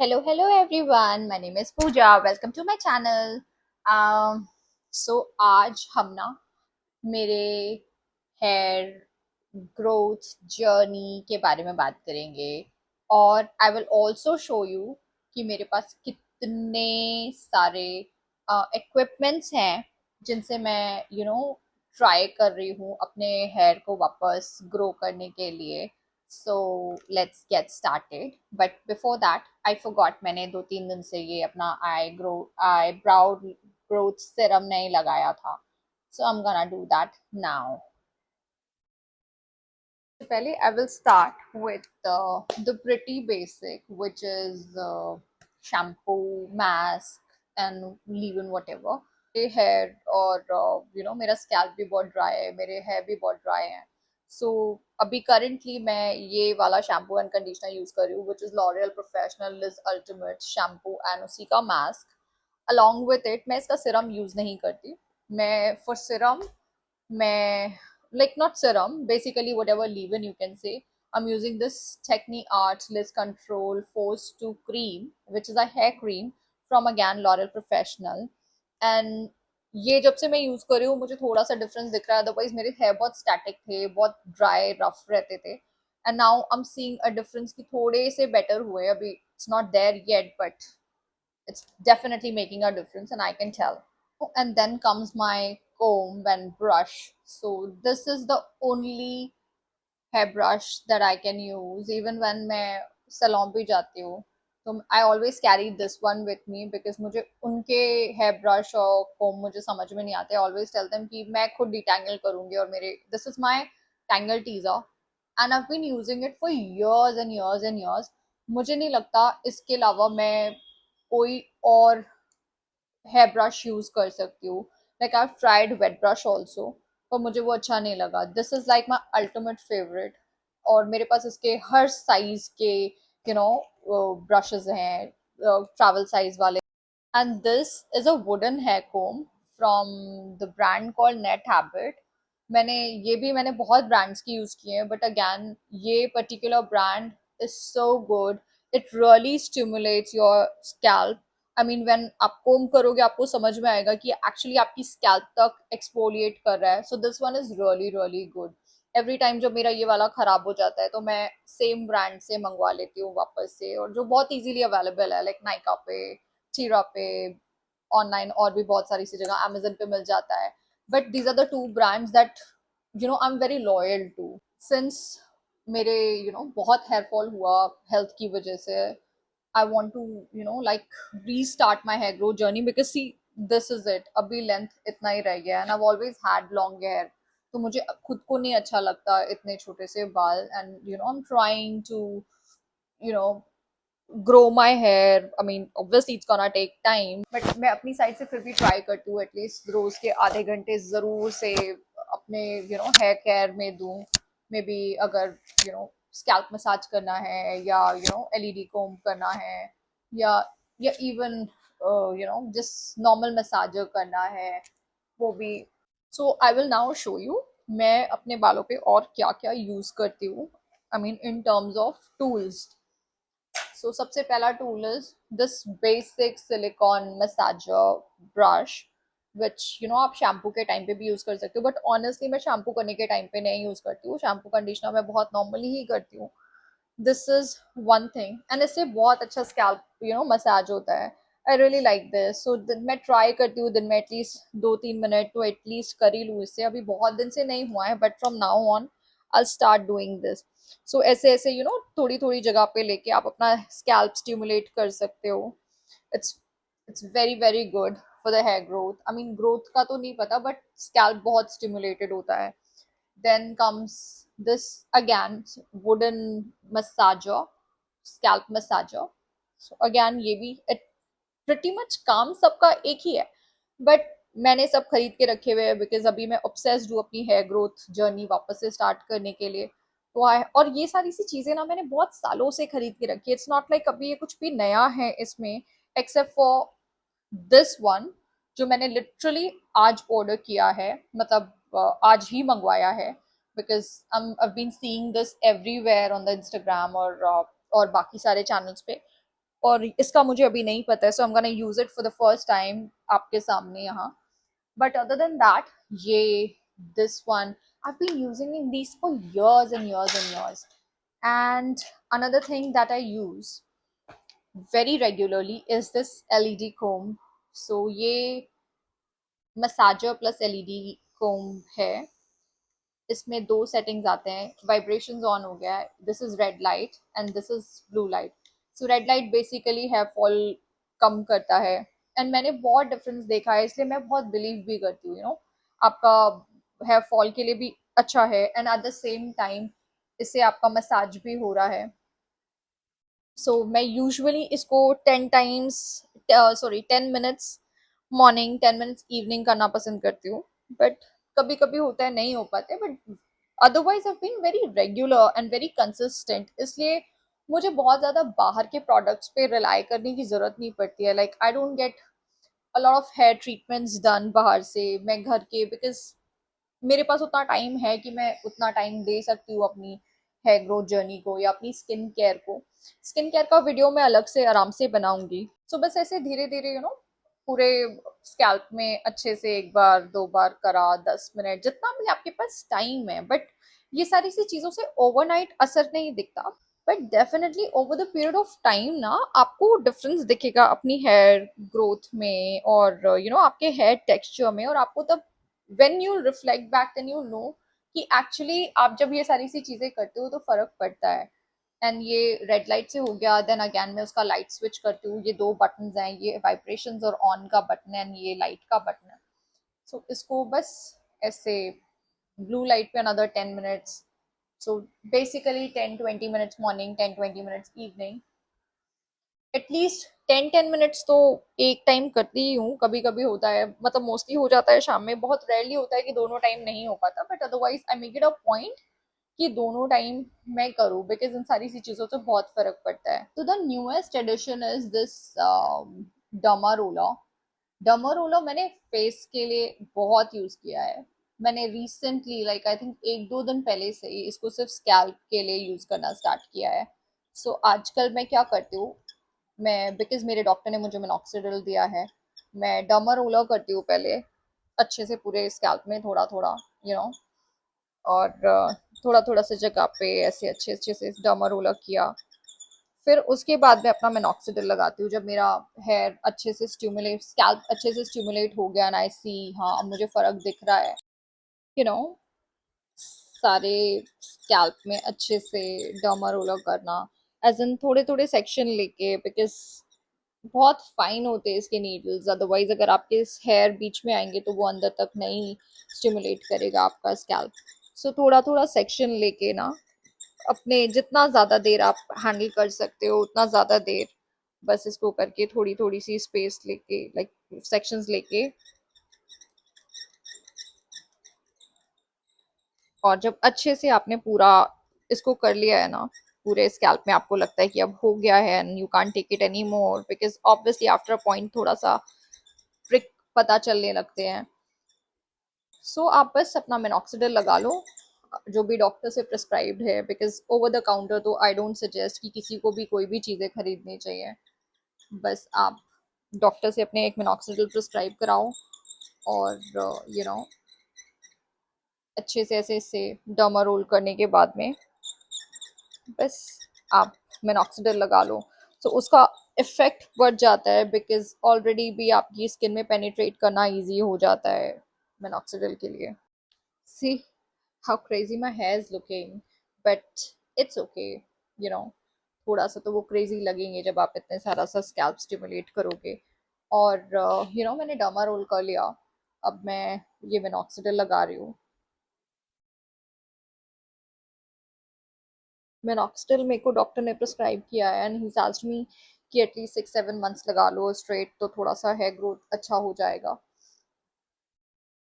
Hello everyone. My name is Pooja. Welcome to my channel. Um, आज हम ना मेरे हेयर ग्रोथ जर्नी के बारे में बात करेंगे और I will also show you कि मेरे पास कितने सारे इक्विपमेंट्स हैं जिनसे मैं ट्राई कर रही हूँ अपने हेयर को वापस ग्रो करने के लिए. So let's get started. But before that I forgot, मैंने 2-3 दिन से ये अपना आई ब्राउ ग्रोथ सिरम नहीं लगाया था. So I'm gonna do that now. पहले I will start with the pretty basic, which is shampoo, mask, and leave-in whatever. Hair और मेरा स्कैल्प भी बहुत ड्राई है, मेरे हेयर भी बहुत ड्राई है. सो अभी करंटली मैं ये वाला शैम्पू एंड कंडीशनर यूज कर रही हूँ, which is L'Oreal professional Liss ultimate shampoo and उसी का मास्क. अलॉन्ग विथ इट मैं इसका सिरम यूज नहीं करती. मैं फॉर सिरम मैं like not serum, basically whatever leave-in you can say. I'm using this Techni Arts Liz Control Force 2 cream, which is a hair cream from again L'Oreal Professional. And ये जब से मैं use कर रही हूँ मुझे थोड़ा सा डिफरेंस दिख रहा है. अदरवाइज मेरे हेयर बहुत स्टैटिक थे, बहुत ड्राई रफ रहते थे. And now I am seeing a difference कि थोड़े से बेटर हुए. अभी it's not there yet but it's definitely making a difference and I can tell. And then comes my comb and brush. So this is the only hairbrush that I can use even when मैं salon पे जाती हूँ. तो I always carry this one with me because मुझे उनके hair brush और comb मुझे समझ में नहीं आते. I always tell them कि मैं खुद detangle करूँगी और मेरे this is my tangle teaser and I've been using it for years and years and years. मुझे नहीं लगता इसके अलावा मैं कोई और हेयर ब्रश यूज कर सकती हूँ. Like I tried wet brush also, पर मुझे वो अच्छा नहीं लगा. This is like my ultimate favourite. और मेरे पास इसके हर साइज के ब्रशेस हैं, ट्रैवल साइज वाले. And this is a wooden hair comb from the brand called Net Habit. मैंने बहुत ब्रांड्स की यूज किए हैं, बट अगैन ये particular brand is so good. It really stimulates your scalp. I mean when आप कोम करोगे आपको समझ में आएगा कि एक्चुअली आपकी स्कैल्प तक एक्सफोलिएट कर रहा है. So this one is really really good. Every time जब मेरा ये वाला खराब हो जाता है तो मैं सेम ब्रांड से मंगवा लेती हूँ वापस से, और जो बहुत इजीली अवेलेबल है लाइक नाइका पे, टीरा पे, ऑनलाइन और भी बहुत सारी सी जगह अमेजन पे मिल जाता है. But these are the two brands that I am very loyal to. Since मेरे बहुत हेयर फॉल हुआ हेल्थ की वजह से, I want to like restart my hair grow journey because see this is it. अभी लेंथ इतना ही रह गया है and I always had long hair. तो मुझे खुद को नहीं अच्छा लगता इतने छोटे से बाल. And I am trying to you know grow my hair. I mean, obviously it's gonna take time, but मैं अपनी साइड से फिर भी ट्राई करती हूँ एटलीस्ट रोज के आधे घंटे जरूर से अपने हेयर केयर में दूं. मे बी अगर स्कैल्प मसाज करना है या एलईडी कोम करना है या इवन जस्ट नॉर्मल मसाजर करना है वो भी. So I will now show you मैं अपने बालों पे और क्या क्या यूज करती हूँ. I mean in terms of tools. So सबसे पहला tool is this basic silicone massager brush, which आप शैम्पू के टाइम पे भी यूज कर सकते हो. बट ऑनेस्टली मैं शैम्पू करने के टाइम पे नहीं यूज करती हूँ. शैम्पू कंडीशनर मैं बहुत नॉर्मली ही करती हूँ. This is one thing and इससे बहुत अच्छा स्कैल्प मसाज होता है. I really like this. So मैं ट्राई करती हूँ दिन में एटलीस्ट 2-3 मिनट तो एटलीस्ट कर ही लूँ इससे. अभी बहुत दिन से नहीं हुआ है but from now on I start doing this. So ऐसे ऐसे थोड़ी थोड़ी जगह पे लेके आप अपना स्कैल्प स्टिमुलेट कर सकते हो. It's it's very very good for the hair growth. I mean growth का तो नहीं पता बट स्कैल्प बहुत स्टिमुलेटेड होता है. Then comes this again wooden massager, scalp massager. So again ये भी it pretty much काम सबका एक ही है. बट मैंने सब खरीद के रखे हुए हैं बिकॉज अभी मैं ऑब्सेस्ड हूँ अपनी हेयर ग्रोथ जर्नी वापस से स्टार्ट करने के लिए. तो और ये सारी सी चीजें ना मैंने बहुत सालों से खरीद के रखी है. इट्स नॉट लाइक अभी ये कुछ भी नया है इसमें, एक्सेप्ट फॉर दिस वन जो मैंने लिटरली आज ऑर्डर किया है. मतलब आज ही मंगवाया है because I've been seeing this everywhere on the Instagram और बाकी सारे चैनल्स पे. और इसका मुझे अभी नहीं पता है, so I am gonna use it for the first time आपके सामने यहाँ. बट अदर देन दैट, ये this one, I've been using in these for years and years and years. And another thing that I use very regularly is this LED comb. So ये massager plus LED comb है. इसमें दो settings आते हैं. Vibrations on हो गया है. This is red light and this is blue light. So red light basically hair fall कम करता है. एंड मैंने बहुत डिफरेंस देखा है, इसलिए मैं बहुत बिलीव भी करती हूँ, आपका हेयर फॉल के लिए भी अच्छा है. And at the same time इससे आपका मसाज भी हो रहा है. सो मैं यूजुअली इसको 10 times, sorry 10 minutes morning, 10 minutes evening करना पसंद करती हूँ. बट कभी कभी होता है नहीं हो पाते. But otherwise I been very regular and very consistent. इसलिए मुझे बहुत ज़्यादा बाहर के प्रोडक्ट्स पे रिलाई करने की ज़रूरत नहीं पड़ती है. Like I don't get a lot of hair treatments done बाहर से. मैं घर के, बिकॉज मेरे पास उतना टाइम है कि मैं उतना टाइम दे सकती हूँ अपनी हेयर ग्रोथ जर्नी को या अपनी स्किन केयर को. स्किन केयर का वीडियो मैं अलग से आराम से बनाऊंगी. सो बस ऐसे धीरे धीरे पूरे स्कैल्प में अच्छे से एक बार दो बार करा, 10 मिनट जितना भी आपके पास टाइम है. बट ये सारी सी चीज़ों से ओवरनाइट असर नहीं दिखता. But definitely over the period of time ना आपको डिफरेंस दिखेगा अपनी हेयर ग्रोथ में और आपके हेयर टेक्सचर में. और आपको तब when you reflect back then you know कि एक्चुअली आप जब ये सारी सी चीजें करते हो तो फर्क पड़ता है. एंड ये रेड लाइट से हो गया. देन अगेन मैं उसका लाइट स्विच करती हूँ. ये दो बटन हैं, ये वाइब्रेशंस और ऑन का बटन है एंड ये लाइट का बटन है. सो इसको बस ऐसे ब्लू लाइट पे another 10 minutes. So basically 10-20 minutes morning, 10-20 minutes evening. At least 10-10 minutes तो एक टाइम करती ही हूँ. कभी कभी होता है, मतलब मोस्टली हो जाता है शाम में. बहुत रेयरली होता है कि दोनों टाइम नहीं हो पाता. But otherwise I make it a point कि दोनों टाइम मैं करूँ, बिकॉज इन सारी सी चीज़ों से बहुत फर्क पड़ता है. तो the newest edition is this derma roller. Derma roller मैंने फेस के लिए बहुत यूज किया है. मैंने रिसेंटली, लाइक आई थिंक 1-2 दिन पहले से ही इसको सिर्फ स्कैल्प के लिए यूज करना स्टार्ट किया है. सो आजकल मैं क्या करती हूँ, मैं, बिकॉज मेरे डॉक्टर ने मुझे मिनॉक्सिडिल दिया है, मैं डमारोला करती हूँ पहले अच्छे से पूरे स्कैल्प में थोड़ा थोड़ा, यू नो और थोड़ा थोड़ा सा जगह पे ऐसे अच्छे अच्छे से डमारोला किया. फिर उसके बाद मैं अपना मिनॉक्सिडिल लगाती हूँ जब मेरा हेयर अच्छे से स्टिमुलेट, स्कैल्प अच्छे से स्टिमुलेट हो गया ना. आई सी, हाँ अब मुझे फर्क दिख रहा है. यू नो सारे स्कैल्प में अच्छे से डमारोला करना, एज इन थोड़े थोड़े सेक्शन लेके, बिकॉज बहुत फाइन होते हैं इसके नीडल्स. अदरवाइज अगर आपके हेयर बीच में आएंगे तो वो अंदर तक नहीं स्टिमुलेट करेगा आपका स्कैल्प. सो थोड़ा थोड़ा सेक्शन लेके ना, अपने जितना ज़्यादा देर आप हैंडल कर सकते हो उतना ज़्यादा देर बस इसको करके, थोड़ी थोड़ी सी स्पेस लेके, लाइक सेक्शंस लेके. और जब अच्छे से आपने पूरा इसको कर लिया है ना, पूरे स्कैल्प में आपको लगता है कि अब हो गया है and you can't take it any more, because obviously after a point थोड़ा सा ट्रिक पता चलने लगते हैं. सो आप बस अपना मिनॉक्सिडिल लगा लो जो भी डॉक्टर से प्रिस्क्राइब्ड है, बिकॉज ओवर द काउंटर तो आई डोंट सजेस्ट कि किसी को भी कोई भी चीज़ें खरीदनी चाहिए. बस आप डॉक्टर से अपने एक मिनॉक्सिडिल प्रिस्क्राइब कराओ और अच्छे से ऐसे इससे डर्मा रोल करने के बाद में बस आप मिनॉक्सिडिल लगा लो. तो उसका इफेक्ट बढ़ जाता है, बिकॉज ऑलरेडी भी आपकी स्किन में पेनिट्रेट करना इजी हो जाता है मिनॉक्सिडिल के लिए. See how crazy my here is looking, but it's okay. You know थोड़ा सा तो वो क्रेजी लगेंगे जब आप इतने सारा सा स्कैल्प स्टिमुलेट करोगे. और मैंने डर्मा रोल कर लिया. अब मैं ये मिनॉक्सिडिल लगा रही हूँ. मिनॉक्सिडिल मेरे को डॉक्टर ने प्रिस्क्राइब किया है एंड ही आस्क्ड मी कि एटलीस्ट 6-7 मंथ्स लगा लो स्ट्रेट, तो थोड़ा सा हेयर ग्रोथ अच्छा हो जाएगा.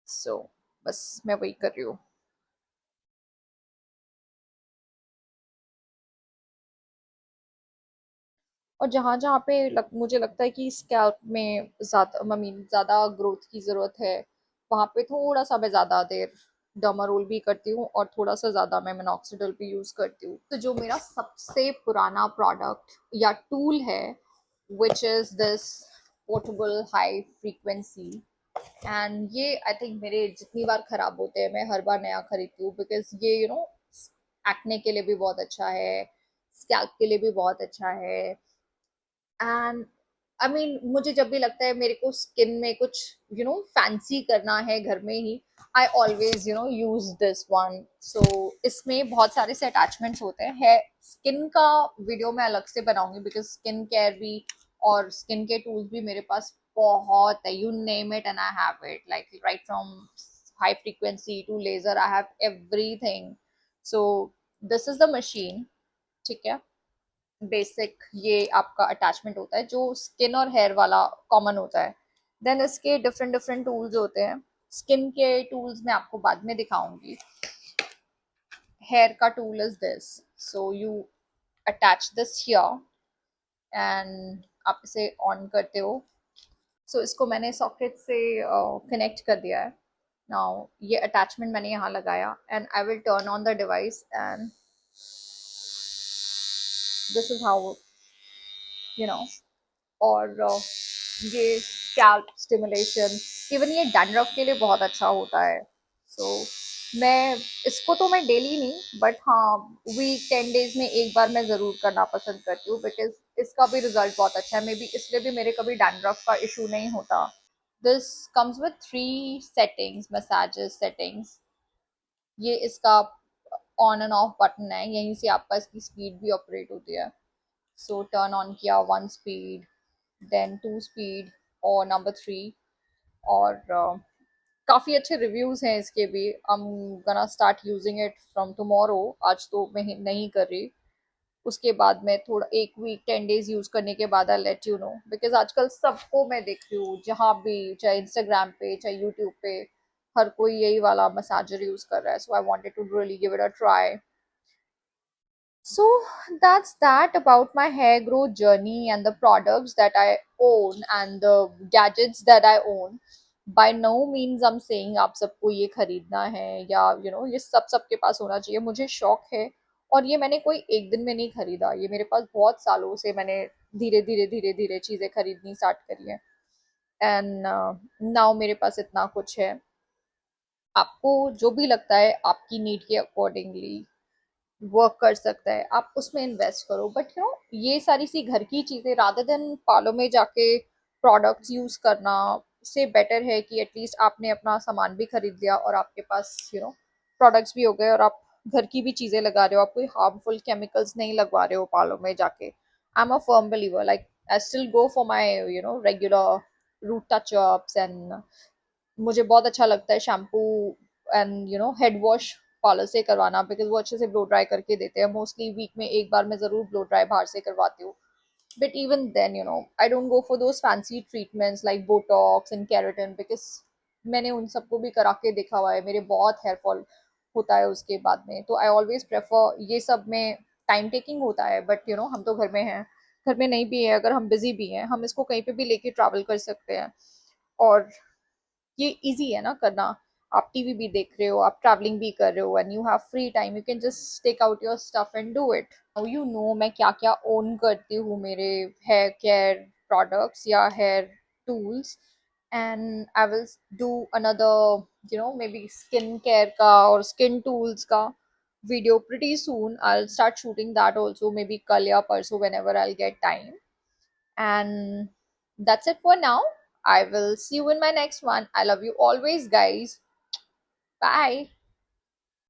सो बस मैं वही कर रही हूँ. और जहाँ जहाँ पे मुझे लगता है कि स्कैल्प में ज़्यादा, ज़्यादा ग्रोथ की ज़रूरत है, वहाँ पे थोड़ा सा मैं ज़्यादा देर डर्मा रोल भी करती हूँ और थोड़ा सा ज़्यादा मैं मिनॉक्सिडिल भी यूज़ करती हूँ. तो जो मेरा सबसे पुराना प्रोडक्ट या टूल है which is this portable high frequency. And ये आई थिंक मेरे जितनी बार खराब होते हैं मैं हर बार नया खरीदती हूँ, बिकॉज ये एक्ने के लिए भी बहुत अच्छा है, स्कैल्प के लिए भी बहुत अच्छा है। एंड आई मीन मुझे जब भी लगता है मेरे को स्किन में कुछ फैंसी करना है घर में ही, I always use this one. So इसमें बहुत सारे से अटैचमेंट्स होते हैं। है स्किन का वीडियो मैं अलग से बनाऊंगी, बिकॉज स्किन केयर भी और स्किन के टूल्स भी मेरे पास बहुत है। You name it and I have it, like right from high frequency to laser, I have everything. So this is the machine, ठीक है। बेसिक ये आपका अटैचमेंट होता है जो स्किन और हेयर वाला कॉमन होता है। देन इसके डिफरेंट डिफरेंट टूल्स होते हैं। स्किन के टूल्स मैं आपको बाद में दिखाऊंगी। हेयर का tool is this, so you attach this here and आप इसे ऑन करते हो। सो इसको मैंने सॉकेट से कनेक्ट कर दिया है। नाउ ये अटैचमेंट मैंने यहाँ लगाया and I will turn on the device and this is how you know और ये स्कैल्प स्टिमुलेशन, इवन ये डैंड्रफ के लिए बहुत अच्छा होता है। सो मैं इसको तो मैं डेली नहीं, बट हाँ वीक 10 डेज में एक बार मैं ज़रूर करना पसंद करती हूँ, बिकॉज इसका भी रिजल्ट बहुत अच्छा है। मे बी इसलिए भी मेरे कभी डैंड्रफ का इशू नहीं होता। This comes with 3 settings, massages settings. ये इसका ऑन एंड ऑफ बटन है, यहीं से आपका इसकी स्पीड भी ऑपरेट होती है। सो टर्न ऑन किया 1 स्पीड, देन 2 स्पीड और नंबर 3। और काफ़ी अच्छे रिव्यूज़ हैं इसके भी। आई एम गना start using it from tomorrow. आज तो मैं नहीं कर रही, उसके बाद मैं थोड़ा 1 वीक 10 डेज यूज़ करने के बाद I let you know, because आजकल सबको मैं देख रही हूँ जहाँ भी, चाहे इंस्टाग्राम पे चाहे यूट्यूब पे, हर कोई यही वाला मसाजर यूज़ कर रहा है। So I wanted to really give it a try. So that's that about my hair growth journey and the products that I own and the gadgets that I own. By no means I'm saying आप सबको ये खरीदना है या ये सब सबके पास होना चाहिए। मुझे शौक है और ये मैंने कोई एक दिन में नहीं खरीदा, ये मेरे पास बहुत सालों से मैंने धीरे धीरे धीरे धीरे चीज़ें खरीदनी स्टार्ट करी है। एंड नाउ मेरे पास इतना कुछ है। आपको जो भी लगता है आपकी नीड के अकॉर्डिंगली वर्क कर सकता है, आप उसमें इन्वेस्ट करो। बट ये सारी सी घर की चीज़ें रादर देन पार्लर में जाके प्रोडक्ट्स यूज़ करना से बेटर है कि एटलीस्ट आपने अपना सामान भी खरीद लिया और आपके पास प्रोडक्ट्स भी हो गए और आप घर की भी चीज़ें लगा रहे हो, आप कोई हार्मफुल केमिकल्स नहीं लगवा रहे हो पार्लर में जाके। I am a firm believer, like I still go for my regular root touch ups and मुझे बहुत अच्छा लगता है shampoo and head wash parlour से करवाना, बिकॉज वो अच्छे से ब्लो ड्राई करके देते हैं। मोस्टली वीक में एक बार मैं ज़रूर ब्लो ड्राई बाहर से करवाती हूँ। But even then I don't go for those fancy treatments like Botox and keratin, because मैंने उन सबको भी करा के देखा हुआ है, मेरे बहुत हेयर फॉल होता है उसके बाद में। तो आई ऑलवेज प्रेफर, ये सब में टाइम टेकिंग होता है, बट हम तो घर में हैं, घर में नहीं भी है, अगर हम बिजी भी हैं हम इसको कहीं पे भी लेके ट्रैवल कर सकते हैं। और ये इजी है ना करना। आप टीवी भी देख रहे हो, आप ट्रैवलिंग भी कर रहे हो and you have free time, you can just take out your stuff and do it. मैं क्या क्या ओन करती हूँ मेरे हेयर केयर प्रोडक्ट्स या hair tools. And I will do another maybe skin care का और स्किन टूल्स का video pretty soon. I'll start shooting that also, maybe kal ya parso whenever I'll get time. And that's it for now. I will see you in my next one. I love you always, guys. Bye.